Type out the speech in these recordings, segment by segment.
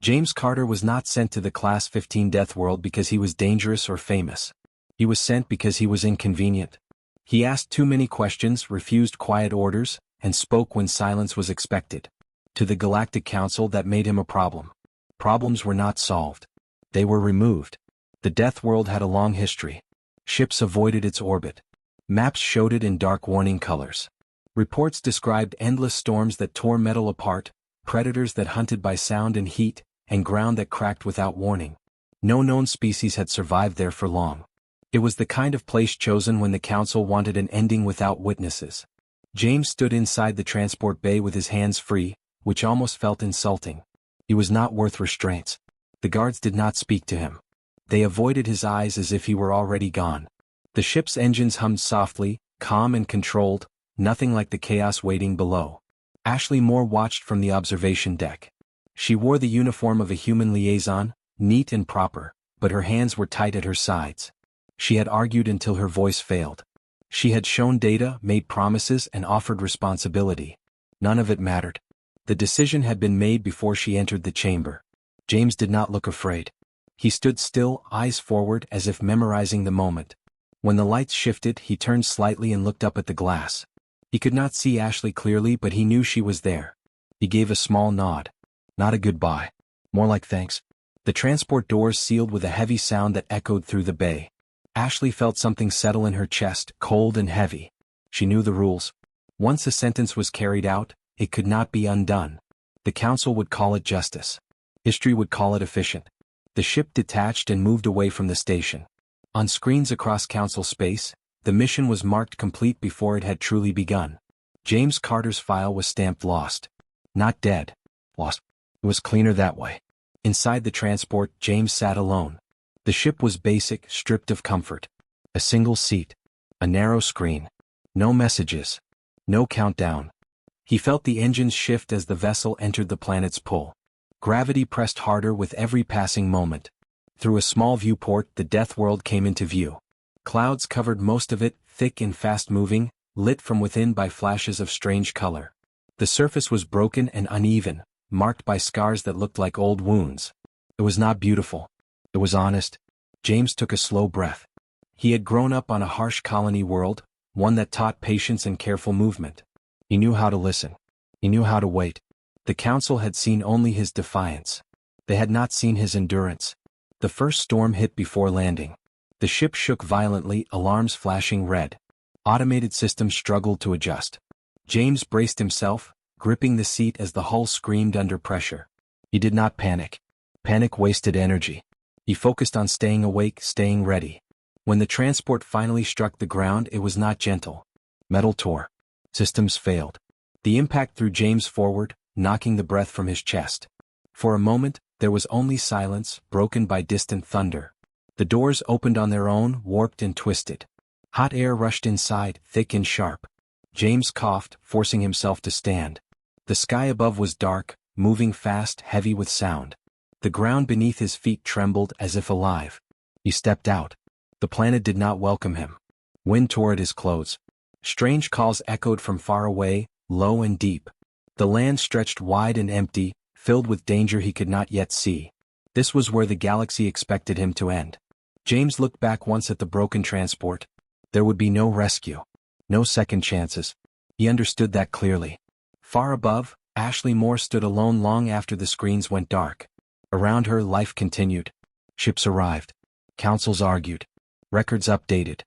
James Carter was not sent to the Class 15 Death World because he was dangerous or famous. He was sent because he was inconvenient. He asked too many questions, refused quiet orders, and spoke when silence was expected. To the Galactic Council, that made him a problem. Problems were not solved. They were removed. The Death World had a long history. Ships avoided its orbit. Maps showed it in dark warning colors. Reports described endless storms that tore metal apart, predators that hunted by sound and heat, and ground that cracked without warning. No known species had survived there for long. It was the kind of place chosen when the Council wanted an ending without witnesses. James stood inside the transport bay with his hands free, which almost felt insulting. He was not worth restraints. The guards did not speak to him. They avoided his eyes as if he were already gone. The ship's engines hummed softly, calm and controlled, nothing like the chaos waiting below. Ashley Moore watched from the observation deck. She wore the uniform of a human liaison, neat and proper, but her hands were tight at her sides. She had argued until her voice failed. She had shown data, made promises, and offered responsibility. None of it mattered. The decision had been made before she entered the chamber. James did not look afraid. He stood still, eyes forward, as if memorizing the moment. When the lights shifted, he turned slightly and looked up at the glass. He could not see Ashley clearly, but he knew she was there. He gave a small nod. Not a goodbye. More like thanks. The transport doors sealed with a heavy sound that echoed through the bay. Ashley felt something settle in her chest, cold and heavy. She knew the rules. Once a sentence was carried out, it could not be undone. The Council would call it justice. History would call it efficient. The ship detached and moved away from the station. On screens across Council space, the mission was marked complete before it had truly begun. James Carter's file was stamped lost. Not dead. Lost. It was cleaner that way. Inside the transport, James sat alone. The ship was basic, stripped of comfort. A single seat. A narrow screen. No messages. No countdown. He felt the engines shift as the vessel entered the planet's pull. Gravity pressed harder with every passing moment. Through a small viewport, the Death World came into view. Clouds covered most of it, thick and fast-moving, lit from within by flashes of strange color. The surface was broken and uneven, marked by scars that looked like old wounds. It was not beautiful. It was honest. James took a slow breath. He had grown up on a harsh colony world, one that taught patience and careful movement. He knew how to listen. He knew how to wait. The Council had seen only his defiance. They had not seen his endurance. The first storm hit before landing. The ship shook violently, alarms flashing red. Automated systems struggled to adjust. James braced himself, gripping the seat as the hull screamed under pressure. He did not panic. Panic wasted energy. He focused on staying awake, staying ready. When the transport finally struck the ground, it was not gentle. Metal tore. Systems failed. The impact threw James forward, knocking the breath from his chest. For a moment, there was only silence, broken by distant thunder. The doors opened on their own, warped and twisted. Hot air rushed inside, thick and sharp. James coughed, forcing himself to stand. The sky above was dark, moving fast, heavy with sound. The ground beneath his feet trembled as if alive. He stepped out. The planet did not welcome him. Wind tore at his clothes. Strange calls echoed from far away, low and deep. The land stretched wide and empty, filled with danger he could not yet see. This was where the galaxy expected him to end. James looked back once at the broken transport. There would be no rescue. No second chances. He understood that clearly. Far above, Ashley Moore stood alone long after the screens went dark. Around her, life continued. Ships arrived. Councils argued. Records updated.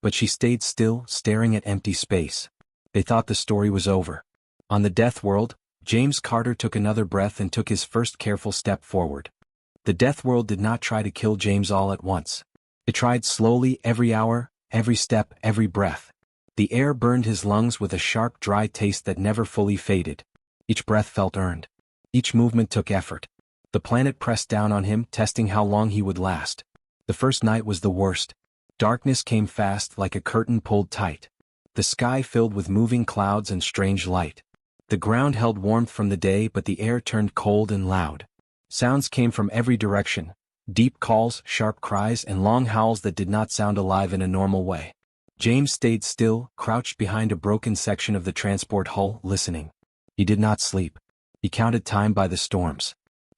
But she stayed still, staring at empty space. They thought the story was over. On the Death World, James Carter took another breath and took his first careful step forward. The Death World did not try to kill James all at once. It tried slowly, every hour, every step, every breath. The air burned his lungs with a sharp, dry taste that never fully faded. Each breath felt earned. Each movement took effort. The planet pressed down on him, testing how long he would last. The first night was the worst. Darkness came fast, like a curtain pulled tight. The sky filled with moving clouds and strange light. The ground held warmth from the day, but the air turned cold and loud. Sounds came from every direction. Deep calls, sharp cries, and long howls that did not sound alive in a normal way. James stayed still, crouched behind a broken section of the transport hull, listening. He did not sleep. He counted time by the storms.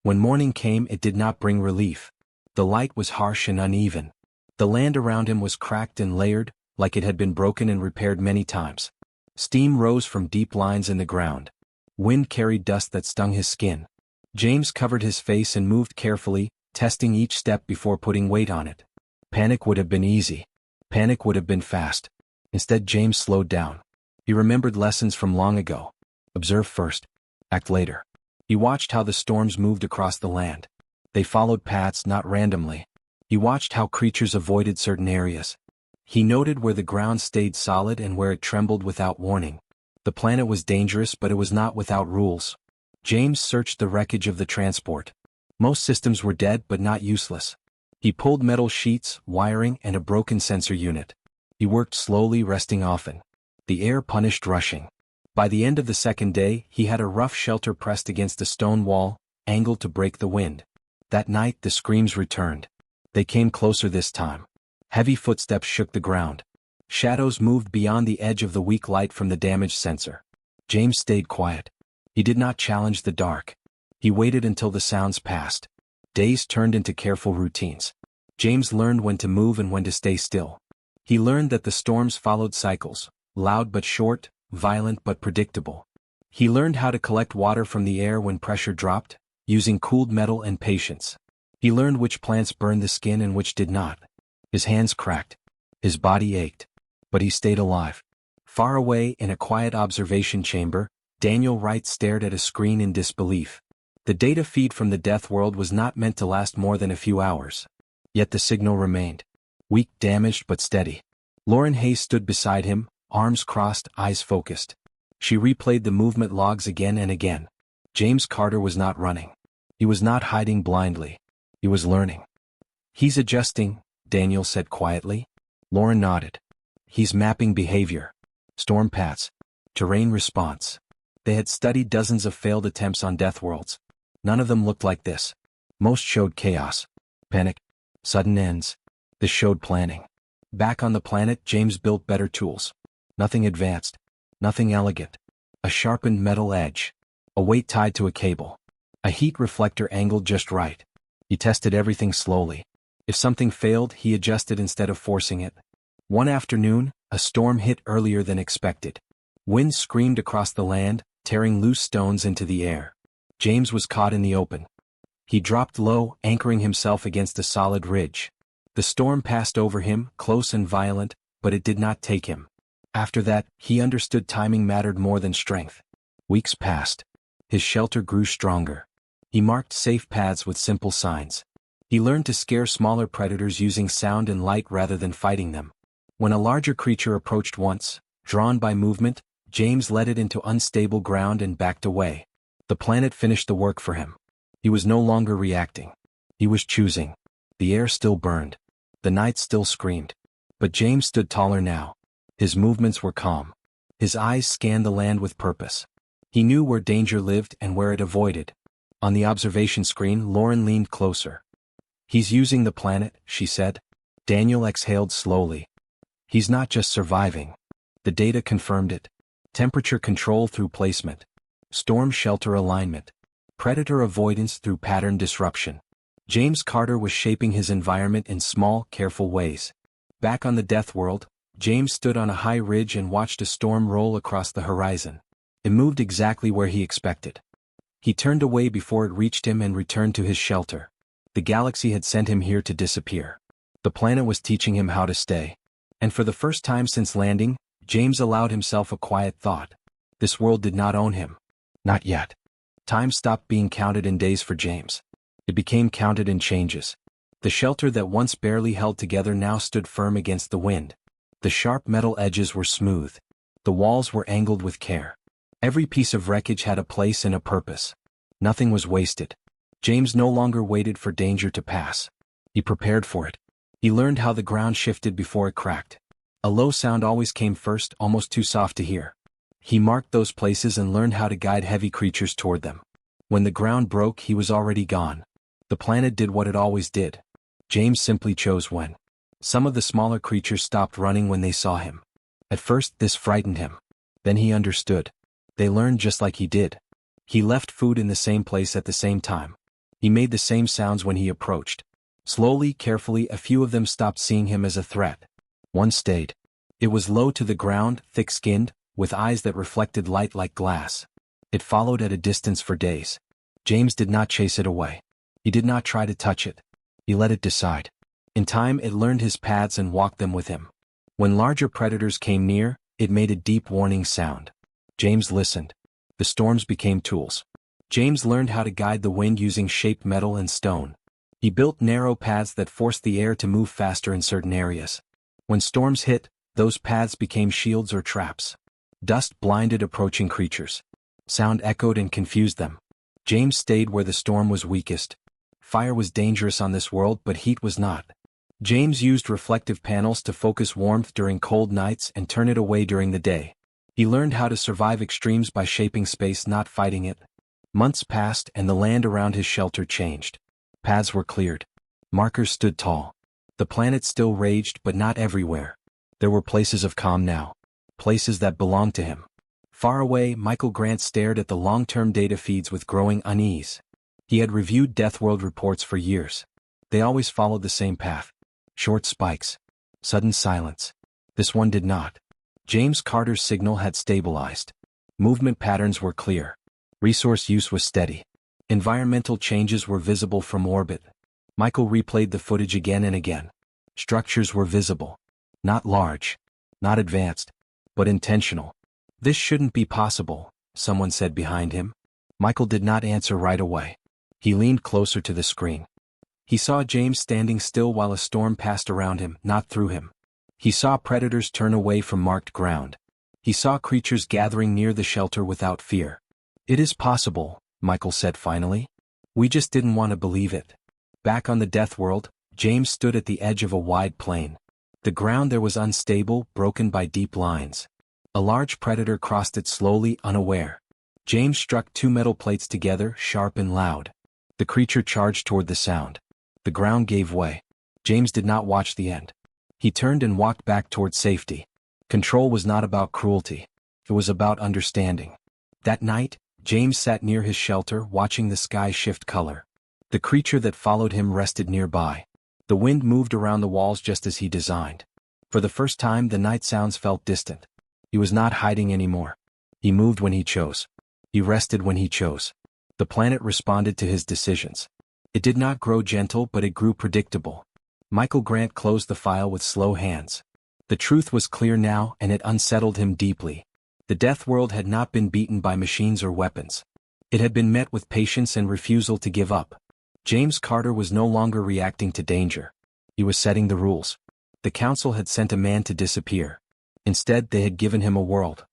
When morning came, it did not bring relief. The light was harsh and uneven. The land around him was cracked and layered, like it had been broken and repaired many times. Steam rose from deep lines in the ground. Wind carried dust that stung his skin. James covered his face and moved carefully, testing each step before putting weight on it. Panic would have been easy. Panic would have been fast. Instead, James slowed down. He remembered lessons from long ago. Observe first. Act later. He watched how the storms moved across the land. They followed paths, not randomly. He watched how creatures avoided certain areas. He noted where the ground stayed solid and where it trembled without warning. The planet was dangerous, but it was not without rules. James searched the wreckage of the transport. Most systems were dead but not useless. He pulled metal sheets, wiring, and a broken sensor unit. He worked slowly, resting often. The air punished rushing. By the end of the second day, he had a rough shelter pressed against a stone wall, angled to break the wind. That night, the screams returned. They came closer this time. Heavy footsteps shook the ground. Shadows moved beyond the edge of the weak light from the damaged sensor. James stayed quiet. He did not challenge the dark. He waited until the sounds passed. Days turned into careful routines. James learned when to move and when to stay still. He learned that the storms followed cycles, loud but short, violent but predictable. He learned how to collect water from the air when pressure dropped, using cooled metal and patience. He learned which plants burned the skin and which did not. His hands cracked. His body ached. But he stayed alive. Far away in a quiet observation chamber, Daniel Wright stared at a screen in disbelief. The data feed from the death world was not meant to last more than a few hours. Yet the signal remained. Weak, damaged, but steady. Lauren Hayes stood beside him, arms crossed, eyes focused. She replayed the movement logs again and again. James Carter was not running. He was not hiding blindly. He was learning. "He's adjusting," Daniel said quietly. Lauren nodded. "He's mapping behavior. Storm paths. Terrain response." They had studied dozens of failed attempts on death worlds. None of them looked like this. Most showed chaos, panic, sudden ends. This showed planning. Back on the planet, James built better tools. Nothing advanced. Nothing elegant. A sharpened metal edge. A weight tied to a cable. A heat reflector angled just right. He tested everything slowly. If something failed, he adjusted instead of forcing it. One afternoon, a storm hit earlier than expected. Wind screamed across the land, tearing loose stones into the air. James was caught in the open. He dropped low, anchoring himself against a solid ridge. The storm passed over him, close and violent, but it did not take him. After that, he understood timing mattered more than strength. Weeks passed. His shelter grew stronger. He marked safe paths with simple signs. He learned to scare smaller predators using sound and light rather than fighting them. When a larger creature approached once, drawn by movement, James led it into unstable ground and backed away. The planet finished the work for him. He was no longer reacting. He was choosing. The air still burned. The night still screamed. But James stood taller now. His movements were calm. His eyes scanned the land with purpose. He knew where danger lived and where it avoided. On the observation screen, Lauren leaned closer. "He's using the planet," she said. Daniel exhaled slowly. "He's not just surviving." The data confirmed it. Temperature control through placement. Storm shelter alignment. Predator avoidance through pattern disruption. James Carter was shaping his environment in small, careful ways. Back on the death world, James stood on a high ridge and watched a storm roll across the horizon. It moved exactly where he expected. He turned away before it reached him and returned to his shelter. The galaxy had sent him here to disappear. The planet was teaching him how to stay. And for the first time since landing, James allowed himself a quiet thought. This world did not own him. Not yet. Time stopped being counted in days for James. It became counted in changes. The shelter that once barely held together now stood firm against the wind. The sharp metal edges were smooth. The walls were angled with care. Every piece of wreckage had a place and a purpose. Nothing was wasted. James no longer waited for danger to pass. He prepared for it. He learned how the ground shifted before it cracked. A low sound always came first, almost too soft to hear. He marked those places and learned how to guide heavy creatures toward them. When the ground broke, he was already gone. The planet did what it always did. James simply chose when. Some of the smaller creatures stopped running when they saw him. At first, this frightened him. Then he understood. They learned just like he did. He left food in the same place at the same time. He made the same sounds when he approached. Slowly, carefully, a few of them stopped seeing him as a threat. One stayed. It was low to the ground, thick-skinned, with eyes that reflected light like glass. It followed at a distance for days. James did not chase it away. He did not try to touch it. He let it decide. In time it learned his paths and walked them with him. When larger predators came near, it made a deep warning sound. James listened. The storms became tools. James learned how to guide the wind using shaped metal and stone. He built narrow paths that forced the air to move faster in certain areas. When storms hit, those paths became shields or traps. Dust blinded approaching creatures. Sound echoed and confused them. James stayed where the storm was weakest. Fire was dangerous on this world, but heat was not. James used reflective panels to focus warmth during cold nights and turn it away during the day. He learned how to survive extremes by shaping space, not fighting it. Months passed and the land around his shelter changed. Paths were cleared. Markers stood tall. The planet still raged, but not everywhere. There were places of calm now. Places that belonged to him. Far away, Michael Grant stared at the long-term data feeds with growing unease. He had reviewed Deathworld reports for years. They always followed the same path. Short spikes. Sudden silence. This one did not. James Carter's signal had stabilized. Movement patterns were clear. Resource use was steady. Environmental changes were visible from orbit. Michael replayed the footage again and again. Structures were visible. Not large. Not advanced. But intentional. This shouldn't be possible, someone said behind him. Michael did not answer right away. He leaned closer to the screen. He saw James standing still while a storm passed around him, not through him. He saw predators turn away from marked ground. He saw creatures gathering near the shelter without fear. It is possible, Michael said finally. We just didn't want to believe it. Back on the Death World, James stood at the edge of a wide plain. The ground there was unstable, broken by deep lines. A large predator crossed it slowly, unaware. James struck two metal plates together, sharp and loud. The creature charged toward the sound. The ground gave way. James did not watch the end. He turned and walked back toward safety. Control was not about cruelty. It was about understanding. That night, James sat near his shelter, watching the sky shift color. The creature that followed him rested nearby. The wind moved around the walls just as he designed. For the first time, the night sounds felt distant. He was not hiding anymore. He moved when he chose. He rested when he chose. The planet responded to his decisions. It did not grow gentle, but it grew predictable. Michael Grant closed the file with slow hands. The truth was clear now, and it unsettled him deeply. The Death World had not been beaten by machines or weapons. It had been met with patience and refusal to give up. James Carter was no longer reacting to danger. He was setting the rules. The Council had sent a man to disappear. Instead, they had given him a world.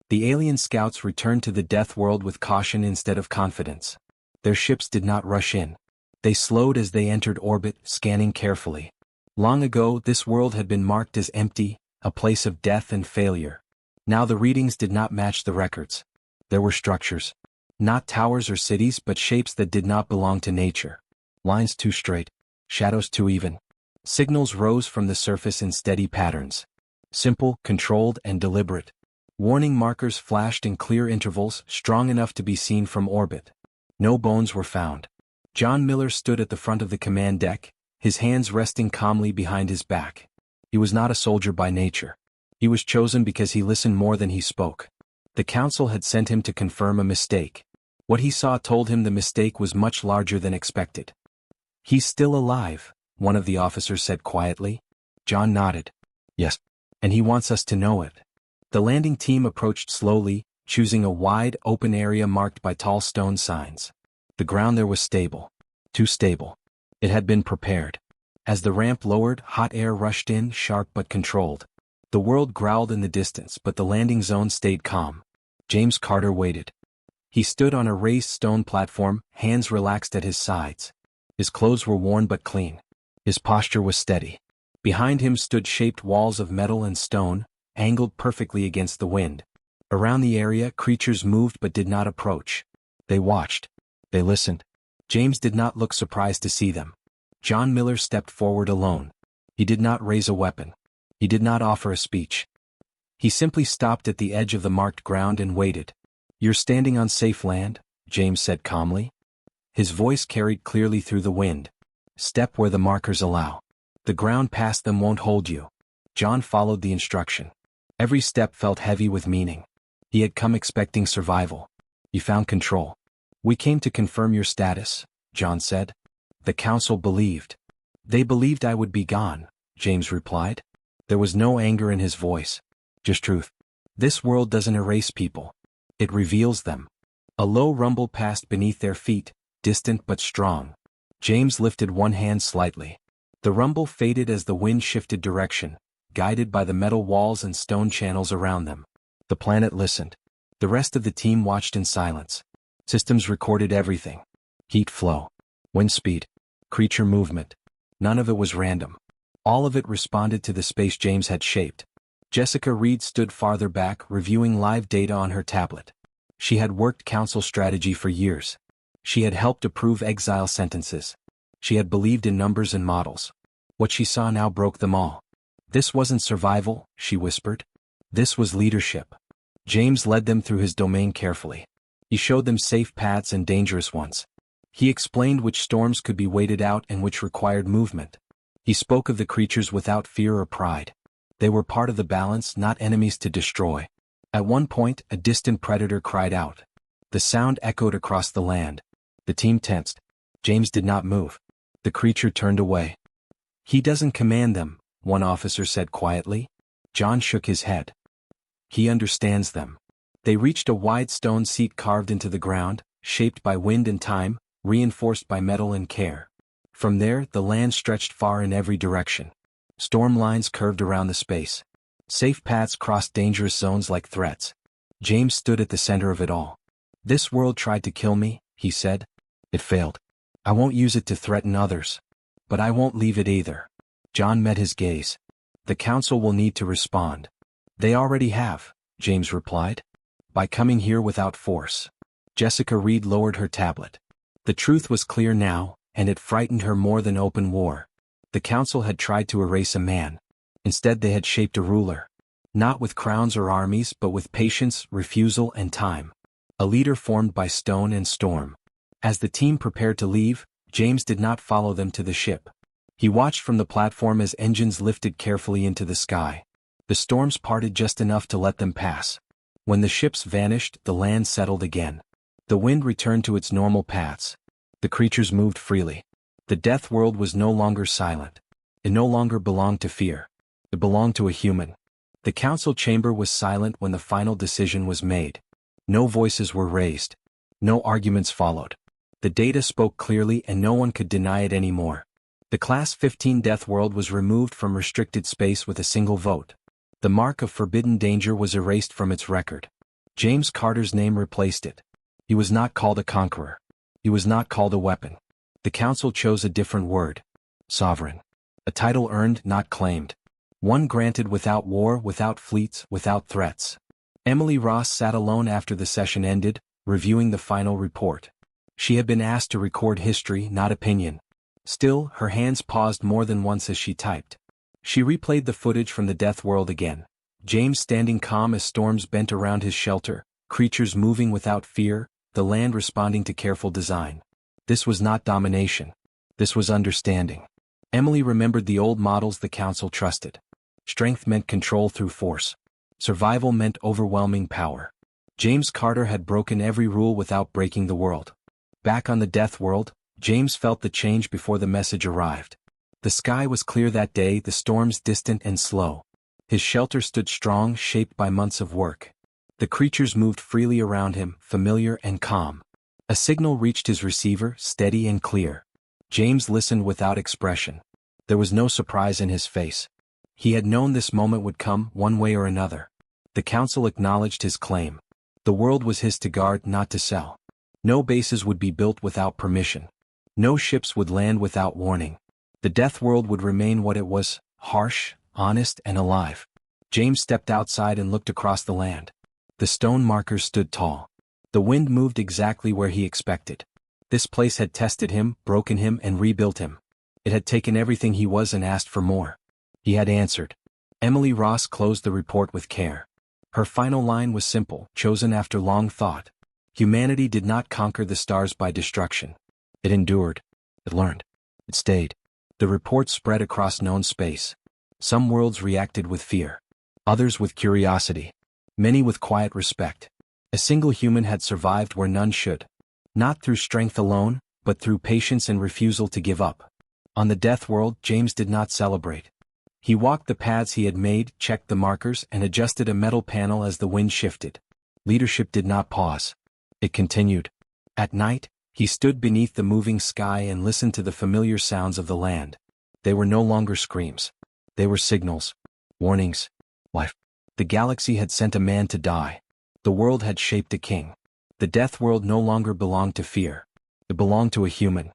The alien scouts returned to the Death World with caution instead of confidence. Their ships did not rush in. They slowed as they entered orbit, scanning carefully. Long ago, this world had been marked as empty, a place of death and failure. Now the readings did not match the records. There were structures. Not towers or cities, but shapes that did not belong to nature. Lines too straight. Shadows too even. Signals rose from the surface in steady patterns. Simple, controlled, and deliberate. Warning markers flashed in clear intervals, strong enough to be seen from orbit. No bones were found. John Miller stood at the front of the command deck, his hands resting calmly behind his back. He was not a soldier by nature. He was chosen because he listened more than he spoke. The Council had sent him to confirm a mistake. What he saw told him the mistake was much larger than expected. "He's still alive," one of the officers said quietly. John nodded. "Yes. And he wants us to know it." The landing team approached slowly, choosing a wide, open area marked by tall stone signs. The ground there was stable. Too stable. It had been prepared. As the ramp lowered, hot air rushed in, sharp but controlled. The world growled in the distance, but the landing zone stayed calm. James Carter waited. He stood on a raised stone platform, hands relaxed at his sides. His clothes were worn but clean. His posture was steady. Behind him stood shaped walls of metal and stone, angled perfectly against the wind. Around the area, creatures moved but did not approach. They watched. They listened. James did not look surprised to see them. John Miller stepped forward alone. He did not raise a weapon. He did not offer a speech. He simply stopped at the edge of the marked ground and waited. "You're standing on safe land," James said calmly. His voice carried clearly through the wind. Step where the markers allow. The ground past them won't hold you. John followed the instruction. Every step felt heavy with meaning. He had come expecting survival. You found control. We came to confirm your status, John said. The council believed. They believed I would be gone, James replied. There was no anger in his voice. Just truth. This world doesn't erase people. It reveals them. A low rumble passed beneath their feet, distant but strong. James lifted one hand slightly. The rumble faded as the wind shifted direction, guided by the metal walls and stone channels around them. The planet listened. The rest of the team watched in silence. Systems recorded everything. Heat flow, wind speed, creature movement. None of it was random. All of it responded to the space James had shaped. Jessica Reed stood farther back, reviewing live data on her tablet. She had worked council strategy for years. She had helped approve exile sentences. She had believed in numbers and models. What she saw now broke them all. This wasn't survival, she whispered. This was leadership. James led them through his domain carefully. He showed them safe paths and dangerous ones. He explained which storms could be waited out and which required movement. He spoke of the creatures without fear or pride. They were part of the balance, not enemies to destroy. At one point, a distant predator cried out. The sound echoed across the land. The team tensed. James did not move. The creature turned away. He doesn't command them, one officer said quietly. John shook his head. He understands them. They reached a wide stone seat carved into the ground, shaped by wind and time, reinforced by metal and care. From there, the land stretched far in every direction. Storm lines curved around the space. Safe paths crossed dangerous zones like threats. James stood at the center of it all. This world tried to kill me, he said. It failed. I won't use it to threaten others. But I won't leave it either. John met his gaze. The council will need to respond. They already have, James replied. By coming here without force. Jessica Reed lowered her tablet. The truth was clear now, and it frightened her more than open war. The council had tried to erase a man. Instead they had shaped a ruler. Not with crowns or armies but with patience, refusal and time. A leader formed by stone and storm. As the team prepared to leave, James did not follow them to the ship. He watched from the platform as engines lifted carefully into the sky. The storms parted just enough to let them pass. When the ships vanished, the land settled again. The wind returned to its normal paths. The creatures moved freely. The death world was no longer silent. It no longer belonged to fear. It belonged to a human. The council chamber was silent when the final decision was made. No voices were raised. No arguments followed. The data spoke clearly and no one could deny it anymore. The Class 15 death world was removed from restricted space with a single vote. The mark of forbidden danger was erased from its record. James Carter's name replaced it. He was not called a conqueror. He was not called a weapon. The council chose a different word. Sovereign. A title earned, not claimed. One granted without war, without fleets, without threats. Emily Ross sat alone after the session ended, reviewing the final report. She had been asked to record history, not opinion. Still, her hands paused more than once as she typed. She replayed the footage from the death world again. James standing calm as storms bent around his shelter, creatures moving without fear, the land responding to careful design. This was not domination. This was understanding. Emily remembered the old models the council trusted. Strength meant control through force. Survival meant overwhelming power. James Carter had broken every rule without breaking the world. Back on the death world, James felt the change before the message arrived. The sky was clear that day, the storms distant and slow. His shelter stood strong, shaped by months of work. The creatures moved freely around him, familiar and calm. A signal reached his receiver, steady and clear. James listened without expression. There was no surprise in his face. He had known this moment would come, one way or another. The council acknowledged his claim. The world was his to guard, not to sell. No bases would be built without permission. No ships would land without warning. The death world would remain what it was, harsh, honest and alive. James stepped outside and looked across the land. The stone markers stood tall. The wind moved exactly where he expected. This place had tested him, broken him and rebuilt him. It had taken everything he was and asked for more. He had answered. Emily Ross closed the report with care. Her final line was simple, chosen after long thought. Humanity did not conquer the stars by destruction. It endured. It learned. It stayed. The report spread across known space. Some worlds reacted with fear. Others with curiosity. Many with quiet respect. A single human had survived where none should. Not through strength alone, but through patience and refusal to give up. On the death world, James did not celebrate. He walked the paths he had made, checked the markers, and adjusted a metal panel as the wind shifted. Leadership did not pause. It continued. At night, he stood beneath the moving sky and listened to the familiar sounds of the land. They were no longer screams. They were signals. Warnings. Life. The galaxy had sent a man to die. The world had shaped a king. The death world no longer belonged to fear. It belonged to a human.